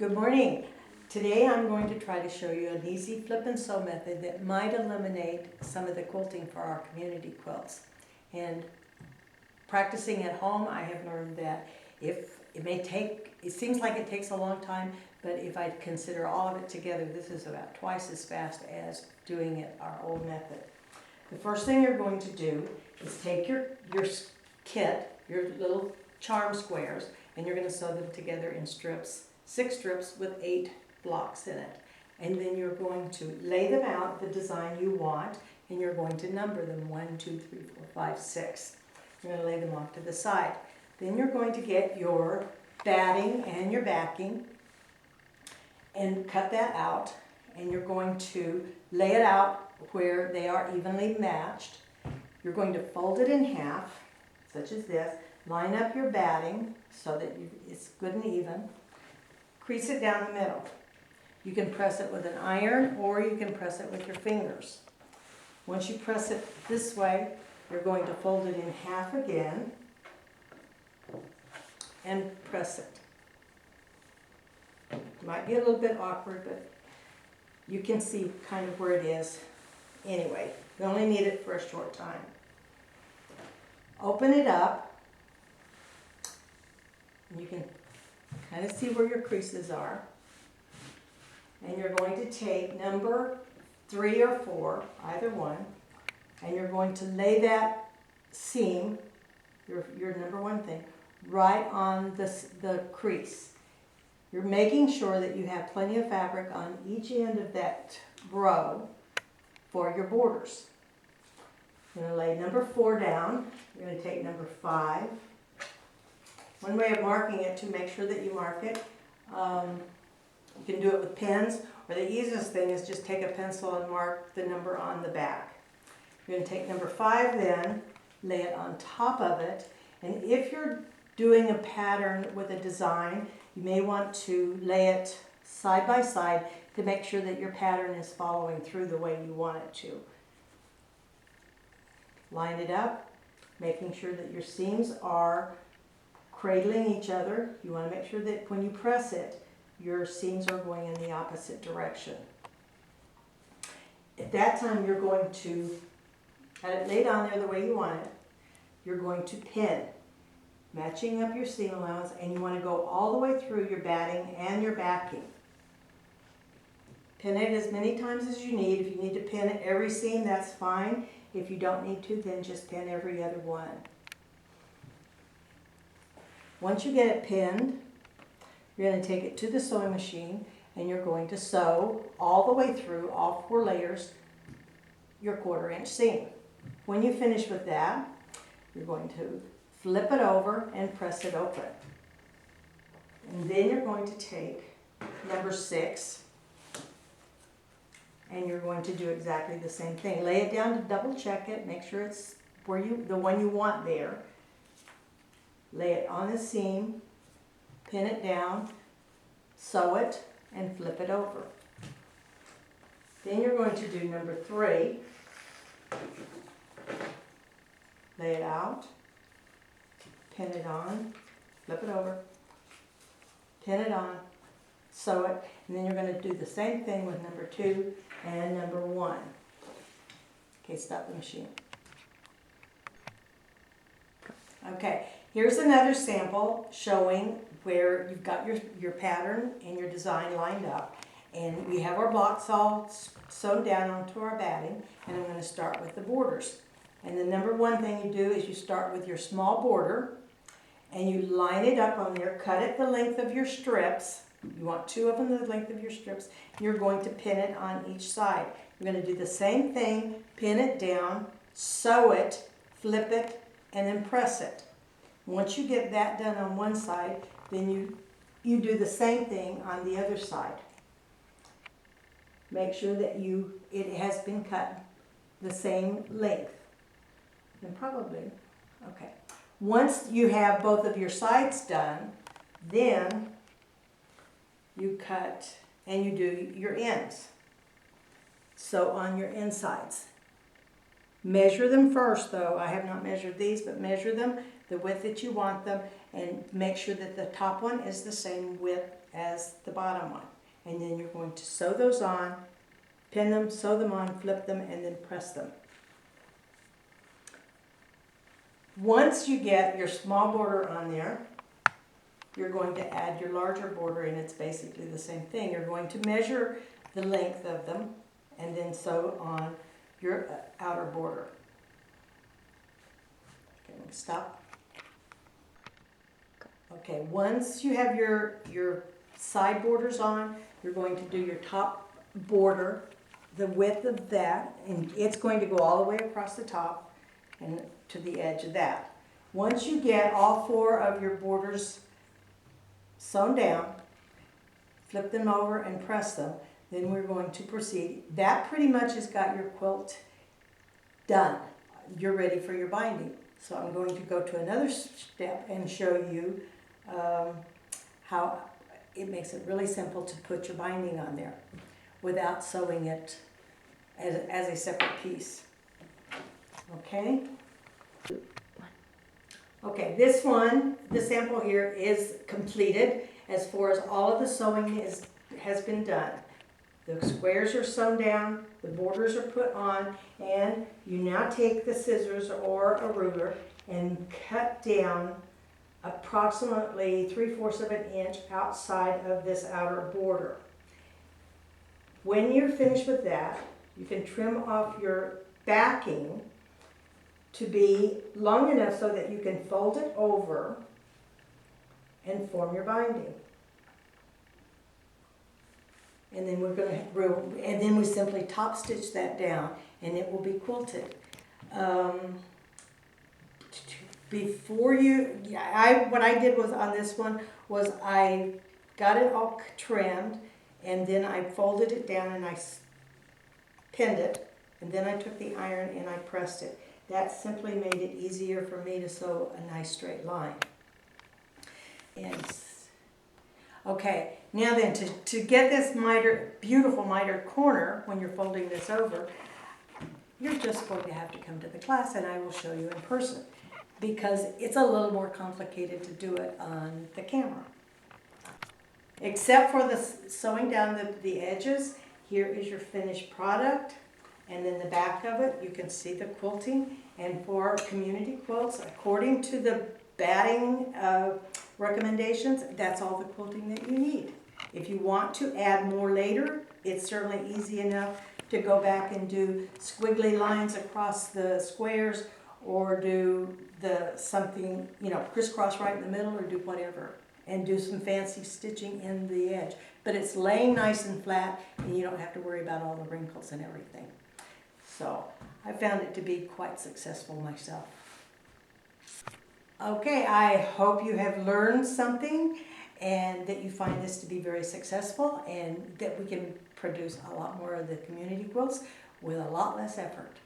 Good morning. Today I'm going to try to show you an easy flip and sew method that might eliminate some of the quilting for our community quilts. And practicing at home, I have learned that if it may take, it seems like it takes a long time, but if I consider all of it together, this is about twice as fast as doing it our old method. The first thing you're going to do is take your kit, your little charm squares, and you're going to sew them together in strips, 6 strips with 8 blocks in it. And then you're going to lay them out the design you want, and you're going to number them 1, 2, 3, 4, 5, 6. You're going to lay them off to the side. Then you're going to get your batting and your backing and cut that out, and you're going to lay it out where they are evenly matched. You're going to fold it in half, such as this. Line up your batting so that it's good and even. Crease it down the middle. You can press it with an iron or you can press it with your fingers. Once you press it this way, you're going to fold it in half again and press it. It might be a little bit awkward, but you can see kind of where it is anyway. You only need it for a short time. Open it up. You can kind of see where your creases are. And you're going to take number 3 or 4, either one, and you're going to lay that seam, your number 1 thing, right on the crease. You're making sure that you have plenty of fabric on each end of that row for your borders. You're going to lay number 4 down. You're going to take number 5. One way of marking it, to make sure that you mark it, you can do it with pens, or the easiest thing is just take a pencil and mark the number on the back. You're going to take number 5 then, lay it on top of it, and if you're doing a pattern with a design, you may want to lay it side by side to make sure that your pattern is following through the way you want it to. Line it up, making sure that your seams are cradling each other. You want to make sure that when you press it, your seams are going in the opposite direction. At that time, you're going to have it laid on there the way you want it. You're going to pin, matching up your seam allowance, and you want to go all the way through your batting and your backing. Pin it as many times as you need. If you need to pin it every seam, that's fine. If you don't need to, then just pin every other one. Once you get it pinned, you're going to take it to the sewing machine and you're going to sew all the way through, all 4 layers, your 1/4 inch seam. When you finish with that, you're going to flip it over and press it open. And then you're going to take number 6 and you're going to do exactly the same thing. Lay it down to double check it, make sure it's where the one you want there. Lay it on the seam, pin it down, sew it, and flip it over. Then you're going to do number 3. Lay it out, pin it on, flip it over, pin it on, sew it, and then you're going to do the same thing with number 2 and number 1. Okay, stop the machine. Okay, here's another sample showing where you've got your pattern and your design lined up. And we have our blocks all sewn down onto our batting, and I'm going to start with the borders. And the number 1 thing you do is you start with your small border, and you line it up on there, cut it the length of your strips. You want 2 of them the length of your strips. You're going to pin it on each side. You're going to do the same thing, pin it down, sew it, flip it, and then press it. Once you get that done on one side, then you do the same thing on the other side. Make sure that it has been cut the same length. And probably, okay. Once you have both of your sides done, then you cut and you do your ends. So on your insides. Measure them first though. I have not measured these, but measure them the width that you want them, and make sure that the top one is the same width as the bottom one. And then you're going to sew those on, pin them, sew them on, flip them, and then press them. Once you get your small border on there, you're going to add your larger border, and it's basically the same thing. You're going to measure the length of them and then sew on your outer border. Okay, stop. Okay, once you have your side borders on, you're going to do your top border, the width of that, and it's going to go all the way across the top and to the edge of that. Once you get all 4 of your borders sewn down, flip them over and press them, then we're going to proceed. That pretty much has got your quilt done. You're ready for your binding. So I'm going to go to another step and show you how it makes it really simple to put your binding on there without sewing it as a separate piece. Okay? Okay, this one, the sample here is completed as far as all of the sewing has been done. The squares are sewn down, the borders are put on, and you now take the scissors or a ruler and cut down approximately 3/4 of an inch outside of this outer border. When you're finished with that, you can trim off your backing to be long enough so that you can fold it over and form your binding. And then we simply top stitch that down and it will be quilted. What I did was on this one was I got it all trimmed and then I folded it down and I pinned it, and then I took the iron and I pressed it. That simply made it easier for me to sew a nice straight line. And okay, now then to get this beautiful mitered corner when you're folding this over, you're just going to have to come to the class and I will show you in person, because it's a little more complicated to do it on the camera. Except for the sewing down the edges, here is your finished product, and then the back of it, you can see the quilting. And for community quilts, according to the batting recommendations, that's all the quilting that you need. If you want to add more later, it's certainly easy enough to go back and do squiggly lines across the squares, or do something, crisscross right in the middle, or do whatever, and do some fancy stitching in the edge. But it's laying nice and flat, and you don't have to worry about all the wrinkles and everything. So I found it to be quite successful myself. Okay, I hope you have learned something and that you find this to be very successful, and that we can produce a lot more of the community quilts with a lot less effort.